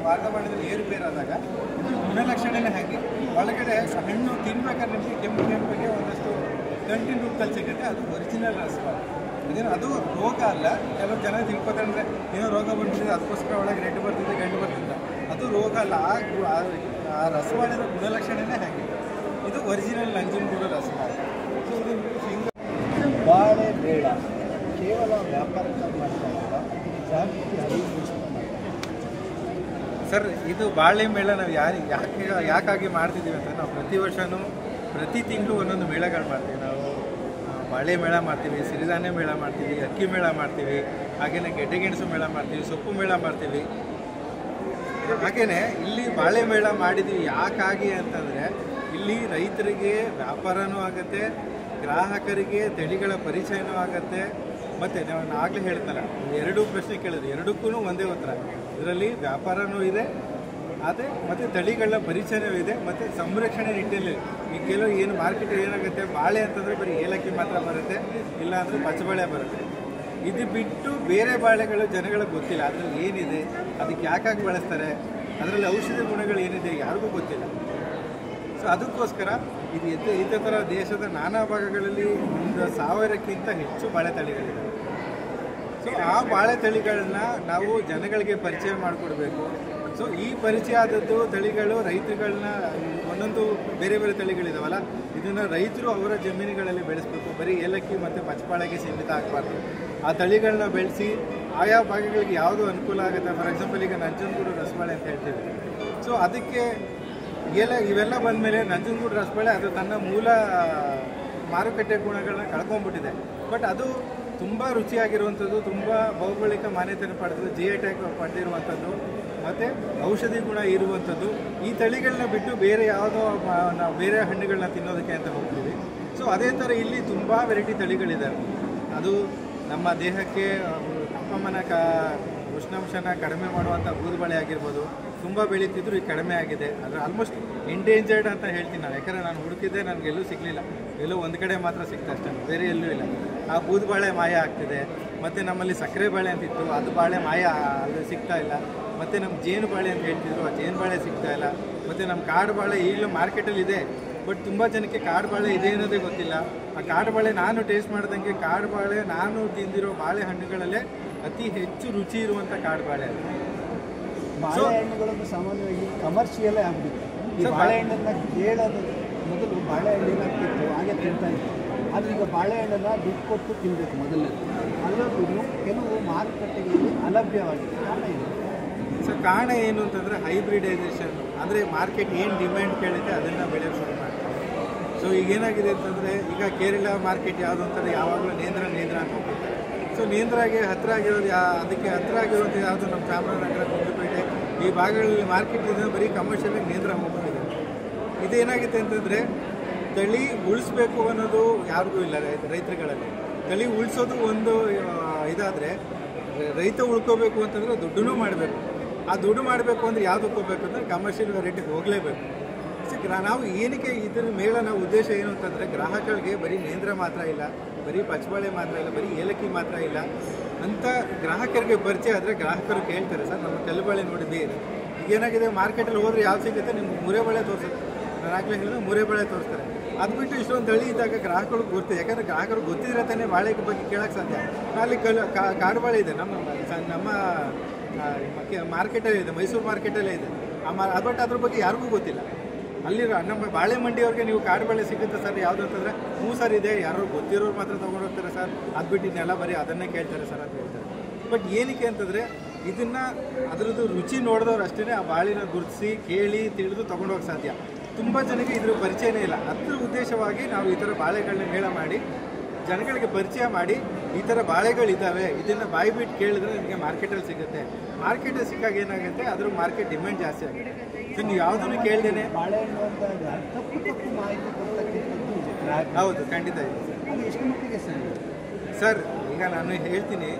ವಾತಾವರಣದಲ್ಲಿ ಏರುಪೇರಾದಾಗ ಇದು ಗುಣಲಕ್ಷಣನೇ ಹಾಗೆ. ಒಳಗಡೆ ಹಣ್ಣು ತಿನ್ಬೇಕಾದ್ರೆ ನಿಮಗೆ ಕೆಂಪಿಗೆ ಒಂದಷ್ಟು ಗಂಟಿನ ರೂಪದಲ್ಲಿ ಸಿಗುತ್ತೆ, ಅದು ಒರಿಜಿನಲ್ ರಸಬಾಳೆ. ಇದೇನು ಅದು ರೋಗ ಅಲ್ಲ. ಕೆಲವು ಜನ ತಿಳ್ಕೊತಾರೆ ಅಂದರೆ ಏನೋ ರೋಗ ಬಂದಿದೆ ಅದಕ್ಕೋಸ್ಕರ ಒಳಗೆ ರೆಡ್ ಬರ್ತಿದೆ ಗಂಡು ಬರ್ತಿದ್ದ, ಅದು ರೋಗ ಅಲ್ಲ. ಆ ರಸಬಾಳೆನ ಗುಣಲಕ್ಷಣನೇ ಹಾಗೆ. ಇದು ಒರಿಜಿನಲ್ ನಂಜನಗೂಡು ರಸಬಾಳೆ. ಸೊ ಇದು ಬಾಳೆ ಬೇಡ ಕೇವಲ ವ್ಯಾಪಾರಕ್ಕಾಗಿ ಮಾಡ್ತಾ ಇಲ್ಲ, ಜಾಗೃತಿ ಅರಿವು ಸರ್. ಇದು ಬಾಳೆ ಮೇಳ ನಾವು ಯಾಕಾಗಿ ಮಾಡ್ತಿದ್ದೀವಿ ಅಂತ, ನಾವು ಪ್ರತಿ ವರ್ಷವೂ ಪ್ರತಿ ತಿಂಗಳು ಒಂದೊಂದು ಮೇಳಗಳು ಮಾಡ್ತೀವಿ. ನಾವು ಬಾಳೆ ಮೇಳ ಮಾಡ್ತೀವಿ, ಸಿರಿಧಾನ್ಯ ಮೇಳ ಮಾಡ್ತೀವಿ, ಅಕ್ಕಿ ಮೇಳ ಮಾಡ್ತೀವಿ, ಹಾಗೆಯೇ ಗೆಡ್ಡೆಗೆಣಸು ಮೇಳ ಮಾಡ್ತೀವಿ, ಸೊಪ್ಪು ಮೇಳ ಮಾಡ್ತೀವಿ. ಹಾಗೆಯೇ ಇಲ್ಲಿ ಬಾಳೆ ಮೇಳ ಮಾಡಿದ್ವಿ ಯಾಕಾಗಿ ಅಂತಂದರೆ, ಇಲ್ಲಿ ರೈತರಿಗೆ ವ್ಯಾಪಾರನೂ ಆಗುತ್ತೆ, ಗ್ರಾಹಕರಿಗೆ ತಳಿಗಳ ಪರಿಚಯನೂ ಆಗುತ್ತೆ. ಮತ್ತು ನಾನು ಆಗಲೇ ಹೇಳ್ತಲ್ಲ, ಎರಡೂ ಪ್ರಶ್ನೆ ಕೇಳಿದ್ರಿ, ಎರಡಕ್ಕೂ ಒಂದೇ ಉತ್ತರ. ಇದರಲ್ಲಿ ವ್ಯಾಪಾರನೂ ಇದೆ, ಅದೇ ಮತ್ತು ತಳಿಗಳ ಪರಿಚಯವೂ ಇದೆ, ಮತ್ತು ಸಂರಕ್ಷಣೆ ನಿಟ್ಟಿನಲ್ಲಿ. ಈ ಕೆಲವು ಏನು ಮಾರ್ಕೆಟ್ ಏನಾಗುತ್ತೆ, ಬಾಳೆ ಅಂತಂದರೆ ಬರೀ ಏಲಕ್ಕಿ ಮಾತ್ರ ಬರುತ್ತೆ, ಇಲ್ಲಾಂದರೆ ಪಚ್ಚಬಾಳೆ ಬರುತ್ತೆ. ಇದು ಬಿಟ್ಟು ಬೇರೆ ಬಾಳೆಗಳು ಜನಗಳಿಗೆ ಗೊತ್ತಿಲ್ಲ, ಅದರಲ್ಲಿ ಏನಿದೆ, ಅದಕ್ಕೆ ಯಾಕಾಗಿ ಬಳಸ್ತಾರೆ, ಅದರಲ್ಲಿ ಔಷಧಿ ಗುಣಗಳು ಏನಿದೆ ಯಾರಿಗೂ ಗೊತ್ತಿಲ್ಲ. ಸೊ ಅದಕ್ಕೋಸ್ಕರ ಇದೇ ಥರ ದೇಶದ ನಾನಾ ಭಾಗಗಳಲ್ಲಿ 1000ಕ್ಕಿಂತ ಹೆಚ್ಚು ಬಾಳೆ ತಳಿಗಳಿವೆ. ಸೊ ಆ ಬಾಳೆ ತಳಿಗಳನ್ನ ನಾವು ಜನಗಳಿಗೆ ಪರಿಚಯ ಮಾಡಿಕೊಡ್ಬೇಕು. ಸೊ ಈ ಪರಿಚಯ ಆದದ್ದು ತಳಿಗಳು ರೈತರುಗಳನ್ನ ಒಂದೊಂದು ಬೇರೆ ಬೇರೆ ತಳಿಗಳಿದಾವಲ್ಲ, ಇದನ್ನು ರೈತರು ಅವರ ಜಮೀನುಗಳಲ್ಲಿ ಬೆಳೆಸಬೇಕು. ಬರೀ ಏಲಕ್ಕಿ ಮತ್ತು ಪಚ್ಚಬಾಳೆಗೆ ಸೀಮಿತ ಆಗಬಾರ್ದು. ಆ ತಳಿಗಳನ್ನ ಬೆಳೆಸಿ ಆಯಾ ಭಾಗಗಳಿಗೆ ಯಾವುದು ಅನುಕೂಲ ಆಗುತ್ತೆ. ಫಾರ್ ಎಕ್ಸಾಂಪಲ್ ಈಗ ನಂಜನಗೂಡು ರಸಬಾಳೆ ಅಂತ ಹೇಳ್ತೀವಿ. ಸೊ ಅದಕ್ಕೆ ಇವೆಲ್ಲ ಬಂದಮೇಲೆ ನಂಜನಗೂಡು ರಸಬಾಳೆ ಅದು ತನ್ನ ಮೂಲ ಮಾರುಕಟ್ಟೆ ಗುಣಗಳನ್ನ ಕಳ್ಕೊಂಡ್ಬಿಟ್ಟಿದೆ. ಬಟ್ ಅದು ತುಂಬ ರುಚಿಯಾಗಿರುವಂಥದ್ದು, ತುಂಬ ಭೌಗೋಳಿಕ ಮಾನ್ಯತೆಯನ್ನು ಪಡೆದು GI ಟ್ಯಾಗ್ ಪಡೆದಿರುವಂಥದ್ದು, ಮತ್ತು ಔಷಧಿ ಗುಣ ಇರುವಂಥದ್ದು. ಈ ತಳಿಗಳನ್ನ ಬಿಟ್ಟು ಬೇರೆ ಯಾವುದೋ ನಾವು ಬೇರೆ ಹಣ್ಣುಗಳನ್ನ ತಿನ್ನೋದಕ್ಕೆ ಅಂತ ಹೋಗ್ತೀವಿ. ಸೊ ಅದೇ ಥರ ಇಲ್ಲಿ ತುಂಬ ವೆರೈಟಿ ತಳಿಗಳಿದ್ದಾವೆ. ಅದು ನಮ್ಮ ದೇಹಕ್ಕೆ ತಾಪಮಾನ ಉಷ್ಣಾಂಶನ ಕಡಿಮೆ ಮಾಡುವಂಥ ಬೂದುಬಾಳೆ ಆಗಿರ್ಬೋದು, ತುಂಬ ಬೆಳೀತಿದ್ರು ಈಗ ಕಡಿಮೆ ಆಗಿದೆ. ಅದು ಆಲ್ಮೋಸ್ಟ್ ಎಂಡೇಂಜರ್ಡ್ ಅಂತ ಹೇಳ್ತೀನಿ ನಾನು, ಯಾಕಂದರೆ ನಾನು ಹುಡುಕಿದ್ದೆ, ನನಗೆಲ್ಲೂ ಸಿಗಲಿಲ್ಲ. ಎಲ್ಲೋ ಒಂದು ಕಡೆ ಮಾತ್ರ ಸಿಗ್ತಾ ಅಷ್ಟೇ, ಬೇರೆ ಎಲ್ಲೂ ಇಲ್ಲ. ಆ ಬೂದುಬಾಳೆ ಮಾಯ ಆಗ್ತಿದೆ. ಮತ್ತು ನಮ್ಮಲ್ಲಿ ಸಕ್ಕರೆ ಬಾಳೆ ಅಂತಿತ್ತು, ಅದು ಬಾಳೆ ಮಾಯ, ಅದು ಸಿಗ್ತಾ ಇಲ್ಲ. ಮತ್ತು ನಮ್ಮ ಜೇನು ಬಾಳೆ ಅಂತ ಹೇಳ್ತಿದ್ರು, ಆ ಜೇನು ಬಾಳೆ ಸಿಗ್ತಾ ಇಲ್ಲ. ಮತ್ತು ನಮ್ಮ ಕಾಡು ಬಾಳೆ ಈಗಲೂ ಮಾರ್ಕೆಟಲ್ಲಿ ಇದೆ, ಬಟ್ ತುಂಬ ಜನಕ್ಕೆ ಕಾಡು ಬಾಳೆ ಇದೆ ಅನ್ನೋದೇ ಗೊತ್ತಿಲ್ಲ. ಆ ಕಾಡು ಬಾಳೆ ನಾನು ಟೇಸ್ಟ್ ಮಾಡ್ದಂಗೆ ಕಾಡು ಬಾಳೆ ನಾನು ತಿಂದಿರೋ ಬಾಳೆಹಣ್ಣುಗಳಲ್ಲೇ ಅತಿ ಹೆಚ್ಚು ರುಚಿ ಇರುವಂಥ ಕಾಡು ಬಾಳೆ. ಬಾಳೆಹಣ್ಣುಗಳನ್ನು ಸಾಮಾನ್ಯವಾಗಿ ಕಮರ್ಷಿಯಲ್ಲೇ ಆಗ್ಬಿಟ್ಟು ಈ ಬಾಳೆಹಣ್ಣನ್ನು ಕೇಳೋದು ಮೊದಲು ಬಾಳೆಹಣ್ಣಿನಾಗ್ತಿತ್ತು, ಹಾಗೆ ತಿಂತಾ ಇತ್ತು. ಆದರೆ ಈಗ ಬಾಳೆಹಣ್ಣನ್ನು ದುಡ್ಡು ಕೊಟ್ಟು ತಿನ್ನಬೇಕು ಮೊದಲನೇದು. ಅಲ್ಲೂ ಕೆಲವು ಮಾರುಕಟ್ಟೆಗಳಲ್ಲಿ ಅಲಭ್ಯವಾಗಿದೆ. ಕಾರಣ ಏನು? ಸೊ ಕಾರಣ ಏನು ಅಂತಂದರೆ ಹೈಬ್ರಿಡೈಸೇಷನ್. ಅಂದರೆ ಮಾರ್ಕೆಟ್ ಏನು ಡಿಮ್ಯಾಂಡ್ ಕೇಳಿದೆ ಅದನ್ನು ಬೆಳೆಯೋಕ್ಕೆ ಶುರು ಮಾಡ್ತಾರೆ. ಸೊ ಈಗ ಏನಾಗಿದೆ ಅಂತಂದರೆ, ಈಗ ಕೇರಳ ಮಾರ್ಕೆಟ್ ಯಾವುದು ಅಂತಂದರೆ ಯಾವಾಗಲೂ ನೇಂದ್ರ ಅಂತ ಹೋಗ್ತಾರೆ. ಸೊ ನೇಂದ್ರಾಗೆ ಹತ್ತಿರ ಆಗಿರೋದು ಅದಕ್ಕೆ ಹತ್ತಿರ ಆಗಿರೋದು ಯಾವುದು ನಮ್ಮ ಚಾಮರಾಜನಗರ, ಗುಂಡ್ಲುಪೇಟೆ ಈ ಭಾಗಗಳಲ್ಲಿ ಮಾರ್ಕೆಟ್ ಇದೆ, ಬರೀ ಕಮರ್ಷಿಯಲಾಗಿ ನೇಂದ್ರ ಹೋಗ್ತಿದೆ. ಇದೇನಾಗುತ್ತೆ ಅಂತಂದರೆ, ತಳಿ ಉಳಿಸ್ಬೇಕು ಅನ್ನೋದು ಯಾರಿಗೂ ಇಲ್ಲ ರೈತರುಗಳಲ್ಲಿ. ತಳಿ ಉಳಿಸೋದು ಒಂದು ಇದಾದರೆ, ರೈತ ಉಳ್ಕೋಬೇಕು ಅಂತಂದರೆ ದುಡ್ಡೂ ಮಾಡಬೇಕು. ಆ ದುಡ್ಡು ಮಾಡಬೇಕು ಅಂದರೆ ಯಾವುದಕ್ಕೆ ಹೋಗ್ಬೇಕು ಅಂದರೆ ಕಮರ್ಷಿಯಲ್ ವೆರೈಟಿಗೆ ಹೋಗಲೇಬೇಕು. ನಾವು ಏನಕ್ಕೆ ಇದರ ಮೇಳನ ಉದ್ದೇಶ ಏನು ಅಂತಂದರೆ, ಗ್ರಾಹಕರಿಗೆ ಬರೀ ನೇಂದ್ರ ಮಾತ್ರ ಇಲ್ಲ, ಬರೀ ಪಚ್ಚಬಾಳೆ ಮಾತ್ರ ಇಲ್ಲ, ಬರೀ ಏಲಕ್ಕಿ ಮಾತ್ರ ಇಲ್ಲ ಅಂತ ಗ್ರಾಹಕರಿಗೆ ಪರಿಚಯ ಆದರೆ ಗ್ರಾಹಕರು ಕೇಳ್ತಾರೆ, ಸರ್ ನಮ್ಮ ಕಲ್ಲುಬಾಳೆ ನೋಡಿದ್ವಿ. ಈಗ ಏನಾಗಿದೆ, ಮಾರ್ಕೆಟಲ್ಲಿ ಹೋದರೆ ಯಾವ್ದು ಸಿಗುತ್ತೆ, ನಿಮ್ಗೆ ಮೂರೆಬಾಳೆ ತೋರಿಸುತ್ತೆ. ನಾನು ಆಗಲೇ ಹೇಳಿದ್ರೆ ಮೂರೆಬಾಳೆ ತೋರಿಸ್ತಾರೆ. ಅದು ಬಿಟ್ಟು ಇಷ್ಟೊಂದು ತಳಿ ಇದ್ದಾಗ ಗ್ರಾಹಕರಿಗೆ ಗೊತ್ತಿದೆ, ಯಾಕಂದರೆ ಗ್ರಾಹಕರು ಗೊತ್ತಿದ್ರೆ ತಾನೇ ಬಾಳೆ ಬಗ್ಗೆ ಕೇಳೋಕ್ಕೆ ಸಾಧ್ಯ. ಅಲ್ಲಿ ಕಾಡು ಬಾಳೆ ಇದೆ, ನಮ್ಮ ಮಾರ್ಕೆಟಲ್ಲೇ ಇದೆ, ಮೈಸೂರು ಮಾರ್ಕೆಟಲ್ಲೇ ಇದೆ. ಬಟ್ ಅದ್ರ ಬಗ್ಗೆ ಯಾರಿಗೂ ಗೊತ್ತಿಲ್ಲ. ಅಲ್ಲಿ ನಮ್ಮ ಬಾಳೆ ಮಂಡಿಯವ್ರಿಗೆ ನೀವು ಕಾಡು ಬಾಳೆ ಸಿಗುತ್ತೆ ಸರ್ ಯಾವುದು ಅಂತಂದರೆ, ಹ್ಞೂ ಸರ್ ಇದೆ, ಯಾರೋ ಗೊತ್ತಿರೋರು ಮಾತ್ರ ತೊಗೊಂಡೋಗ್ತಾರೆ ಸರ್, ಅದು ಬಿಟ್ಟು ಇನ್ನೆಲ್ಲ ಬರೀ ಅದನ್ನೇ ಕೇಳ್ತಾರೆ ಸರ್ ಅಂತ ಹೇಳ್ತಾರೆ. ಬಟ್ ಏನಕ್ಕೆ ಅಂತಂದರೆ, ಇದನ್ನು ಅದರದ್ದು ರುಚಿ ನೋಡಿದವ್ರು ಅಷ್ಟೇ ಆ ಬಾಳೆನ ಗುರುತಿಸಿ ಕೇಳಿ ತಿಳಿದು ತೊಗೊಂಡೋಗಿ ಸಾಧ್ಯ. ತುಂಬ ಜನಕ್ಕೆ ಇದ್ರ ಪರಿಚಯನೇ ಇಲ್ಲ. ಅದ್ರ ಉದ್ದೇಶವಾಗಿ ನಾವು ಈ ಥರ ಬಾಳೆಗಳನ್ನ ಮೇಳ ಮಾಡಿ ಜನಗಳಿಗೆ ಪರಿಚಯ ಮಾಡಿ, ಈ ಥರ ಬಾಳೆಗಳಿದ್ದಾವೆ, ಇದನ್ನು ಬಾಯಿ ಬಿಟ್ಟು ಕೇಳಿದ್ರೆ ನಿಮಗೆ ಮಾರ್ಕೆಟಲ್ಲಿ ಸಿಗುತ್ತೆ. ಮಾರ್ಕೆಟಲ್ಲಿ ಸಿಕ್ಕಾಗ ಏನಾಗುತ್ತೆ, ಅದ್ರ ಮಾರ್ಕೆಟ್ ಡಿಮ್ಯಾಂಡ್ ಜಾಸ್ತಿ ಆಗುತ್ತೆ. ಸೊ ನೀವು ಯಾವುದನ್ನು ಕೇಳ್ದೇನೆ ಬಾಳೆಹಣ್ಣು ಅಂದಾಗ ತಪ್ಪು ಮಾಹಿತಿ ಕೊಡ್ತಕ್ಕಂಥದ್ದು ಹೌದು, ಖಂಡಿತ ಇದೆ ಅದು ಎಷ್ಟು ಮಟ್ಟಿಗೆ ಸರ್. ಈಗ ನಾನು ಹೇಳ್ತೀನಿ,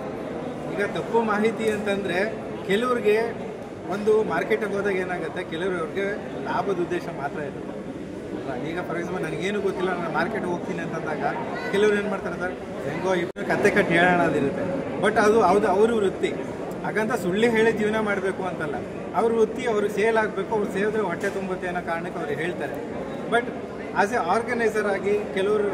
ಈಗ ತಪ್ಪು ಮಾಹಿತಿ ಅಂತಂದರೆ ಕೆಲವ್ರಿಗೆ ಒಂದು ಮಾರ್ಕೆಟಿಗೆ ಹೋದಾಗ ಏನಾಗುತ್ತೆ, ಕೆಲವ್ರಿಗೆ ಲಾಭದ ಉದ್ದೇಶ ಮಾತ್ರ ಇರುತ್ತೆ. ಈಗ ಫಾರ್ ಎಕ್ಸಾಂಪಲ್ ನನಗೇನು ಗೊತ್ತಿಲ್ಲ, ನಾನು ಮಾರ್ಕೆಟ್ಗೆ ಹೋಗ್ತೀನಿ ಅಂತಂದಾಗ ಕೆಲವ್ರು ಏನು ಮಾಡ್ತಾರೆ ಸರ್, ಹೆಂಗೋ ಇಬ್ಬರು ಕತ್ತೆ ಕಟ್ಟಿ ಹೇಳೋಣ ಅದಿರುತ್ತೆ. ಬಟ್ ಅದು ಅವ್ರ ವೃತ್ತಿ. ಹಾಗಂತ ಸುಳ್ಳು ಹೇಳಿ ಜೀವನ ಮಾಡಬೇಕು ಅಂತಲ್ಲ, ಅವ್ರ ವೃತ್ತಿ, ಅವ್ರಿಗೆ ಸೇಲ್ ಆಗಬೇಕು, ಅವ್ರು ಸೇರಿದ್ರೆ ಹೊಟ್ಟೆ ತುಂಬುತ್ತೆ ಅನ್ನೋ ಕಾರಣಕ್ಕೆ ಅವ್ರು ಹೇಳ್ತಾರೆ. ಬಟ್ ಆಸ್ ಎ ಆರ್ಗನೈಸರ್ ಆಗಿ ಕೆಲವರು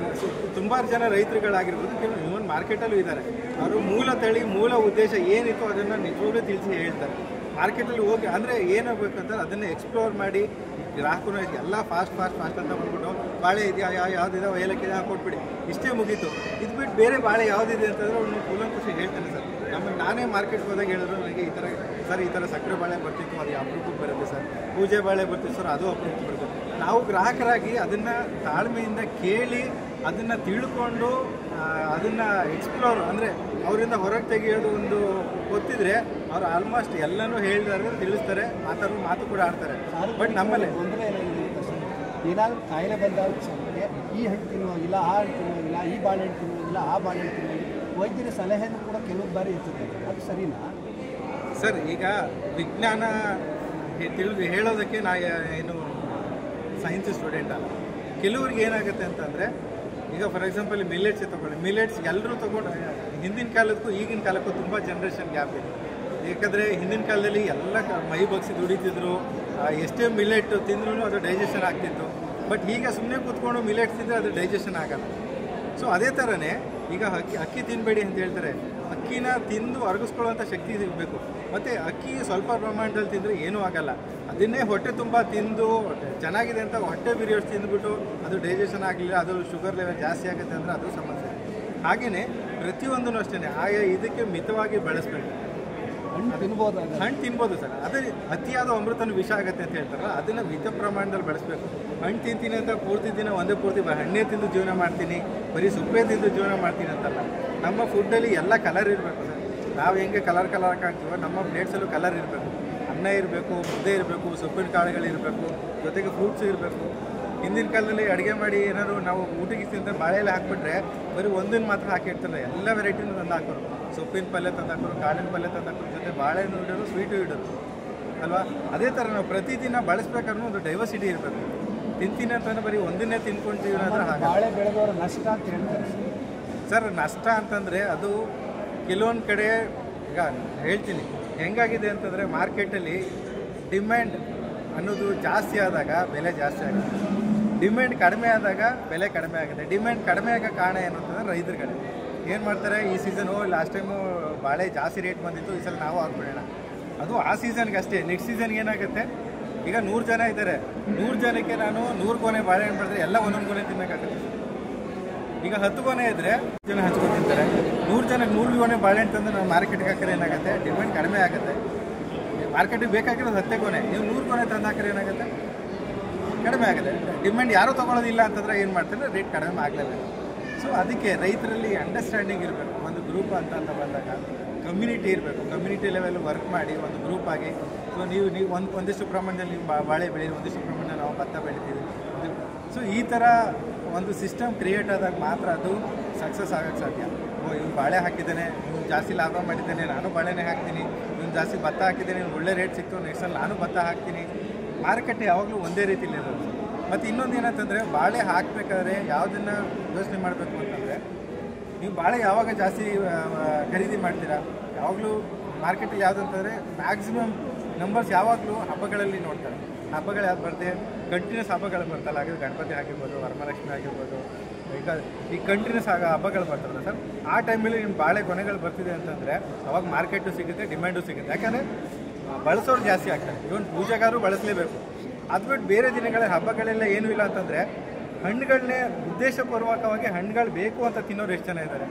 ತುಂಬ ಜನ ರೈತರುಗಳಾಗಿರ್ಬೋದು, ಕೆಲವರು ಇವನ್ ಮಾರ್ಕೆಟಲ್ಲೂ ಇದ್ದಾರೆ. ಅವರು ಮೂಲ ತಳಿ ಮೂಲ ಉದ್ದೇಶ ಏನಿತ್ತು ಅದನ್ನು ನಿಜವಾಗ್ಲೂ ತಿಳಿಸಿ ಹೇಳ್ತಾರೆ. ಮಾರ್ಕೆಟಲ್ಲಿ ಹೋಗಿ ಅಂದರೆ ಏನಾಗಬೇಕು ಅಂತ ಅದನ್ನು ಎಕ್ಸ್ಪ್ಲೋರ್ ಮಾಡಿ ಗ್ರಾಹಕರು ಎಲ್ಲ ಫಾಸ್ಟ್ ಅಂತ ಬಂದ್ಬಿಟ್ಟು ಬಾಳೆ ಇದೆಯಾ ಯಾವುದಿದೆ ಏಲಕ್ಕಿ ಕೊಟ್ಬಿಡಿ ಇಷ್ಟೇ ಮುಗೀತು. ಇದು ಬಿಟ್ಟು ಬೇರೆ ಬಾಳೆ ಯಾವುದಿದೆ ಅಂತಂದರೆ ಅವ್ನು ಕೂಲಂಕುಷಿ ಹೇಳ್ತಾನೆ ಸರ್. ನಾನೇ ಮಾರ್ಕೆಟ್ಗೆ ಹೋದಾಗ ಹೇಳಿದ್ರು ನನಗೆ ಈ ಥರ ಸಕ್ಕರೆ ಬಾಳೆ ಬರ್ತಿತ್ತು, ಅದು ಅಪರೂಪಕ್ಕೆ ಬರುತ್ತೆ ಸರ್. ಪೂಜೆ ಬಾಳೆ ಬರ್ತಿತ್ತು ಸರ್, ಅದು ಅಪರೂಪಕ್ಕೆ ಬರುತ್ತೆ. ನಾವು ಗ್ರಾಹಕರಾಗಿ ಅದನ್ನು ತಾಳ್ಮೆಯಿಂದ ಕೇಳಿ ಅದನ್ನು ತಿಳ್ಕೊಂಡು ಅದನ್ನು ಎಕ್ಸ್ಪ್ಲೋರ್ ಅಂದರೆ ಅವರಿಂದ ಹೊರಗೆ ತೆಗೆಯೋದು ಒಂದು ಗೊತ್ತಿದ್ರೆ ಅವರು ಆಲ್ಮೋಸ್ಟ್ ಎಲ್ಲನೂ ಹೇಳಿದಾರೆ, ತಿಳಿಸ್ತಾರೆ, ಮಾತು ಕೂಡ ಆಡ್ತಾರೆ. ಬಟ್ ನಮ್ಮಲ್ಲಿ ಅಂದರೆ ಏನಾದರೂ ಕಾಯಿಲೆ ಬಂದಾಗ ಈ ಹಣ್ಣು ತಿನ್ನುವಾಗಿಲ್ಲ, ಆ ಹಣ್ಣು ತಿನ್ನುವಾಗಿಲ್ಲ, ಈ ಬಾಳೆಹಣ್ಣು ತಿನ್ನುವಾಗಿಲ್ಲ, ಆ ಬಾಳೆಹಣ್ಣು ತಿನ್ನುವಾಗಿಲ್ಲ, ವೈದ್ಯರ ಸಲಹೆನೂ ಕೂಡ ಕೆಲವು ಬಾರಿ ಇರ್ತದೆ. ಅದು ಸರಿನಾ ಸರ್? ಈಗ ವಿಜ್ಞಾನ ಹೇಳೋದಕ್ಕೆ ನಾ ಏನು ಸೈನ್ಸ್ ಸ್ಟೂಡೆಂಟ್ ಅಲ್ಲ. ಕೆಲವ್ರಿಗೆ ಏನಾಗುತ್ತೆ ಅಂತಂದರೆ, ಈಗ ಫಾರ್ ಎಕ್ಸಾಂಪಲ್ ಮಿಲೆಟ್ಸ್ ತೊಗೊಳ್ಳಿ. ಮಿಲೆಟ್ಸ್ ಎಲ್ಲರೂ ತೊಗೊಂಡು ಹಿಂದಿನ ಕಾಲಕ್ಕೂ ಈಗಿನ ಕಾಲಕ್ಕೂ ತುಂಬ ಜನ್ರೇಷನ್ ಗ್ಯಾಪ್ ಇದೆ. ಯಾಕಂದರೆ ಹಿಂದಿನ ಕಾಲದಲ್ಲಿ ಎಲ್ಲ ಮೈ ಬಗ್ಸಿ ದುಡಿತಿದ್ರು, ಎಷ್ಟೇ ಮಿಲೆಟ್ ತಿಂದ್ರೂ ಅದು ಡೈಜೆಷನ್ ಆಗ್ತಿತ್ತು. ಬಟ್ ಈಗ ಸುಮ್ಮನೆ ಕೂತ್ಕೊಂಡು ಮಿಲೆಟ್ಸ್ ತಿಂದರೆ ಅದು ಡೈಜೆಷನ್ ಆಗಲ್ಲ. ಸೊ ಅದೇ ಥರನೇ ಈಗ ಅಕ್ಕಿ ತಿನ್ನಬೇಡಿ ಅಂತ ಹೇಳ್ತಾರೆ. ಅಕ್ಕಿನ ತಿಂದು ಅರಗಿಸ್ಕೊಳ್ಳೋಂಥ ಶಕ್ತಿ ಸಿಗಬೇಕು. ಮತ್ತು ಅಕ್ಕಿ ಸ್ವಲ್ಪ ಪ್ರಮಾಣದಲ್ಲಿ ತಿಂದರೆ ಏನೂ ಆಗಲ್ಲ. ಅದನ್ನೇ ಹೊಟ್ಟೆ ತುಂಬ ತಿಂದು ಚೆನ್ನಾಗಿದೆ ಅಂತ ಹೊಟ್ಟೆ ಬಿರಿಯೋಷ್ಟು ತಿಂದುಬಿಟ್ಟು ಅದು ಡೈಜೆಷನ್ ಆಗಲಿಲ್ಲ, ಅದು ಶುಗರ್ ಲೆವೆಲ್ ಜಾಸ್ತಿ ಆಗುತ್ತೆ ಅಂದರೆ ಅದು ಸಮಸ್ಯೆ. ಹಾಗೆಯೇ ಪ್ರತಿಯೊಂದೂ ಅಷ್ಟೇ ಆಯಾ ಇದಕ್ಕೆ ಮಿತವಾಗಿ ಬೆಳೆಸ್ಬೇಕು. ಹಣ್ಣು ತಿನ್ಬೋದು ಸರ್, ಅದೇ ಅತಿಯಾದ ಅಮೃತನೂ ವಿಷ ಆಗುತ್ತೆ ಅಂತ ಹೇಳ್ತಾರಲ್ಲ, ಅದನ್ನು ಮಿತ ಪ್ರಮಾಣದಲ್ಲಿ ಬೆಳೆಸ್ಬೇಕು. ಹಣ್ಣು ತಿಂತೀನಿ ಅಂತ ಪೂರ್ತಿ ದಿನ ಒಂದೇ ಪೂರ್ತಿ ಹಣ್ಣೇ ತಿಂದು ಜೀವನ ಮಾಡ್ತೀನಿ, ಬರೀ ಸೊಪ್ಪೆ ತಿಂದು ಜೀವನ ಮಾಡ್ತೀನಿ ಅಂತಲ್ಲ. ನಮ್ಮ ಫುಡ್ಡಲ್ಲಿ ಎಲ್ಲ ಕಲರ್ ಇರಬೇಕು ಸರ್. ನಾವು ಹೆಂಗೆ ಕಲರ್ ಕಾಣ್ತೀವೋ ನಮ್ಮ ಪ್ಲೇಟ್ಸಲ್ಲೂ ಕಲರ್ ಇರಬೇಕು. ಅನ್ನ ಇರಬೇಕು, ಮುದ್ದೆ ಇರಬೇಕು, ಸೊಪ್ಪಿನ ಕಾಳುಗಳಿರಬೇಕು, ಜೊತೆಗೆ ಫ್ರೂಟ್ಸ್ ಇರಬೇಕು. ಹಿಂದಿನ ಕಾಲದಲ್ಲಿ ಅಡುಗೆ ಮಾಡಿ ಏನಾದ್ರು ನಾವು ಊಟಕ್ಕೆ ತಿಂತ ಬಾಳೆಲೆ ಹಾಕ್ಬಿಟ್ರೆ ಬರೀ ಒಂದನ್ನು ಮಾತ್ರ ಹಾಕಿರ್ತಾರೆ, ಎಲ್ಲ ವೆರೈಟಿನೂ ತಂದು ಹಾಕೋರು. ಸೊಪ್ಪಿನ ಪಲ್ಯ ತಂದು ಹಾಕೋರು, ಕಾಳಿನ ಪಲ್ಯ ತಂದು ಹಾಕೋರು, ಜೊತೆ ಬಾಳೆಹಣ್ಣು ಇಡೋರು, ಸ್ವೀಟು ಇಡೋರು ಅಲ್ವಾ. ಅದೇ ಥರ ನಾವು ಪ್ರತಿದಿನ ಬಳಸ್ಬೇಕಾದ್ರೂ ಒಂದು ಡೈವರ್ಸಿಟಿ ಇರಬೇಕು. ತಿಂತೀನಿ ಅಂತಂದ್ರೆ ಬರೀ ಒಂದನ್ನೇ ತಿನ್ಕೊಂತೀವಿ ಅಂದರೆ ಬಾಳೆ ಬೆಳೆದವರ ನಷ್ಟ ಅಂತ ಹೇಳ್ತಾರೆ ಸರ್. ನಷ್ಟ ಅಂತಂದರೆ ಅದು ಕೆಲವೊಂದು ಕಡೆ ಈಗ ಹೇಳ್ತೀನಿ ಹೆಂಗಾಗಿದೆ ಅಂತಂದರೆ, ಮಾರ್ಕೆಟಲ್ಲಿ ಡಿಮ್ಯಾಂಡ್ ಅನ್ನೋದು ಜಾಸ್ತಿ ಆದಾಗ ಬೆಲೆ ಜಾಸ್ತಿ ಆಗುತ್ತೆ, ಡಿಮ್ಯಾಂಡ್ ಕಡಿಮೆ ಆದಾಗ ಬೆಲೆ ಕಡಿಮೆ ಆಗುತ್ತೆ. ಡಿಮ್ಯಾಂಡ್ ಕಡಿಮೆ ಆಗೋ ಕಾರಣ ಏನು ಅಂತಂದರೆ ರೈತರುಗಳೇ ಏನು ಮಾಡ್ತಾರೆ, ಈ ಸೀಸನು ಲಾಸ್ಟ್ ಟೈಮು ಬಾಳೆ ಜಾಸ್ತಿ ರೇಟ್ ಬಂದಿತ್ತು, ಈ ಸಲ ನಾವು ಹಾಕ್ಬಿಡೋಣ. ಅದು ಆ ಸೀಸನ್ಗೆ ಅಷ್ಟೇ. ನೆಕ್ಸ್ಟ್ ಸೀಸನ್ಗೆ ಏನಾಗುತ್ತೆ, ಈಗ 100 ಜನ ಇದ್ದಾರೆ, 100 ಜನಕ್ಕೆ ನಾನು 100 ಗೊನೆ ಬಾಳೆಹಣ್ಣು ಮಾಡಿದ್ರೆ ಎಲ್ಲ ಒಂದೊಂದು ಗೊನೆ ತಿನ್ನೋಕ್ಕಾಗುತ್ತೆ. ಈಗ 10 ಗೊನೆ ಇದ್ದರೆ ಜನ ಹಂಚ್ಕೊಂಡು ತಿಂತಾರೆ. 100 ಜನಕ್ಕೆ 100 ಗೊನೆ ಬಾಳೆಹಣ್ಣು ತಂದು ನಾವು ಮಾರ್ಕೆಟ್ಗೆ ಹಾಕಿದ್ರೆ ಏನಾಗುತ್ತೆ, ಡಿಮ್ಯಾಂಡ್ ಕಡಿಮೆ ಆಗುತ್ತೆ. ಮಾರ್ಕೆಟಿಗೆ ಬೇಕಾಗಿರೋದು 10 ಗೊನೆ, ನೀವು 100 ಗೊನೆ ತಂದು ಹಾಕಿದ್ರೆ ಏನಾಗುತ್ತೆ, ಕಡಿಮೆ ಆಗುತ್ತೆ. ಡಿಮ್ಯಾಂಡ್ ಯಾರೂ ತೊಗೊಳೋದಿಲ್ಲ ಅಂತಂದರೆ ಏನು ಮಾಡ್ತಾರೆ, ರೇಟ್ ಕಡಿಮೆ ಆಗಲೇಬೇಕು. ಸೊ ಅದಕ್ಕೆ ರೈತರಲ್ಲಿ ಅಂಡರ್ಸ್ಟ್ಯಾಂಡಿಂಗ್ ಇರಬೇಕು. ಒಂದು ಗ್ರೂಪ್ ಅಂತ ಬಂದಾಗ ಕಮ್ಯುನಿಟಿ ಇರಬೇಕು. ಕಮ್ಯುನಿಟಿ ಲೆವೆಲ್ ವರ್ಕ್ ಮಾಡಿ ಒಂದು ಗ್ರೂಪ್ ಆಗಿ, ಸೊ ನೀವು ಒಂದಿಷ್ಟು ಪ್ರಮಾಣದಲ್ಲಿ ನೀವು ಬಾಳೆ ಬೆಳೀರಿ, ಒಂದಿಷ್ಟು ಪ್ರಮಾಣದಲ್ಲಿ ನಾವು ಭತ್ತ ಬೆಳಿತೀವಿ. ಸೊ ಈ ಥರ ಒಂದು ಸಿಸ್ಟಮ್ ಕ್ರಿಯೇಟ್ ಆದಾಗ ಮಾತ್ರ ಅದು ಸಕ್ಸಸ್ ಆಗೋಕ್ಕೆ ಸಾಧ್ಯ. ಇವ್ನು ಬಾಳೆ ಹಾಕಿದ್ದಾನೆ, ಇವ್ನು ಜಾಸ್ತಿ ಲಾಭ ಮಾಡಿದ್ದಾನೆ, ನಾನು ಬಾಳೆನೇ ಹಾಕ್ತೀನಿ. ಇವ್ನು ಜಾಸ್ತಿ ಭತ್ತ ಹಾಕಿದ್ದೇನೆ, ಇವ್ನು ಒಳ್ಳೆ ರೇಟ್ ಸಿಕ್ತು, ನೆಕ್ಸ್ಟ್ ಸಲ ನಾನು ಭತ್ತ ಹಾಕ್ತೀನಿ. ಮಾರುಕಟ್ಟೆ ಯಾವಾಗಲೂ ಒಂದೇ ರೀತಿಯಲ್ಲಿ ಇರೋದು. ಮತ್ತು ಇನ್ನೊಂದು ಏನಂತಂದರೆ, ಬಾಳೆ ಹಾಕಬೇಕಾದ್ರೆ ಯಾವುದನ್ನು ಯೋಚನೆ ಮಾಡಬೇಕು ಅಂತಂದರೆ, ನೀವು ಬಾಳೆ ಯಾವಾಗ ಜಾಸ್ತಿ ಖರೀದಿ ಮಾಡ್ತೀರಾ, ಯಾವಾಗಲೂ ಮಾರ್ಕೆಟಲ್ಲಿ ಯಾವುದಂತಂದರೆ ಮ್ಯಾಕ್ಸಿಮಮ್ ನಂಬರ್ಸ್ ಯಾವಾಗಲೂ ಹಬ್ಬಗಳಲ್ಲಿ ನೋಡ್ತಾರೆ. ಹಬ್ಬಗಳು ಯಾವ್ದು ಬರುತ್ತೆ, ಕಂಟಿನ್ಯೂಸ್ ಹಬ್ಬಗಳು ಬರ್ತಲ್ಲ. ಹಾಗೆ ಗಣಪತಿ ಆಗಿರ್ಬೋದು, ವರಮಹಾಲಕ್ಷ್ಮಿ ಆಗಿರ್ಬೋದು, ಈ ಕಂಟಿನ್ಯೂಸ್ ಹಬ್ಬಗಳು ಬರ್ತಾರಲ್ಲ ಸರ್, ಆ ಟೈಮಲ್ಲಿ ನಿಮ್ಮ ಬಾಳೆ ಕೊನೆಗಳು ಬರ್ತಿದೆ ಅಂತಂದರೆ ಅವಾಗ ಮಾರ್ಕೆಟು ಸಿಗುತ್ತೆ, ಡಿಮ್ಯಾಂಡು ಸಿಗುತ್ತೆ. ಯಾಕಂದರೆ ಬಳಸೋರು ಜಾಸ್ತಿ ಆಗ್ತಾರೆ. ಇವನ್ ಪೂಜೆಗಾರು ಬಳಸಲೇಬೇಕು. ಅದು ಬಿಟ್ಟು ಬೇರೆ ದಿನಗಳ ಹಬ್ಬಗಳೆಲ್ಲ ಏನೂ ಇಲ್ಲ ಅಂತಂದರೆ ಹಣ್ಣುಗಳನ್ನೇ ಉದ್ದೇಶಪೂರ್ವಕವಾಗಿ ಹಣ್ಣುಗಳು ಬೇಕು ಅಂತ ತಿನ್ನೋರು ಎಷ್ಟು ಜನ ಇದ್ದಾರೆ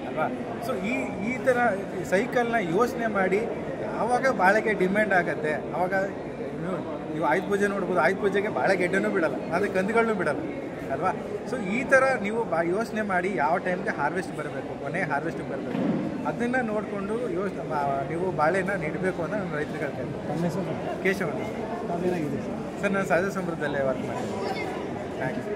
ಅಲ್ವಾ. ಸೊ ಈ ಥರ ಸೈಕಲ್ನ ಯೋಚನೆ ಮಾಡಿ ಯಾವಾಗ ಬಾಳೆಗೆ ಡಿಮ್ಯಾಂಡ್ ಆಗುತ್ತೆ ಆವಾಗ ನೀವು ಆಯುಧ ಪೂಜೆ ನೋಡ್ಬೋದು, ಆಯುಧ ಪೂಜೆಗೆ ಬಾಳೆ ಗೆಡ್ಡೆನೂ ಬಿಡಲ್ಲ, ಆದರೆ ಕಂದುಗಳನ್ನೂ ಬಿಡಲ್ಲ ಅಲ್ವಾ. ಸೊ ಈ ಥರ ನೀವು ಯೋಚನೆ ಮಾಡಿ ಯಾವ ಟೈಮ್ಗೆ ಹಾರ್ವೆಸ್ಟ್ ಬರಬೇಕು, ಕೊನೆ ಹಾರ್ವೆಸ್ಟಿಗೆ ಬರಬೇಕು, ಅದನ್ನು ನೋಡಿಕೊಂಡು ನೀವು ಬಾಳೆನ ನೀಡಬೇಕು ಅಂತ ನಮ್ಮ ರೈತರಿಗೆ ಹೇಳ್ತೇನೆ. ಕೇಶವ ಸರ್, ನಾನು ಸಹಜ ಸಮೃದ್ಧದಲ್ಲೇ ವರ್ಕ್ ಮಾಡಿದ್ದೀನಿ. Thank you.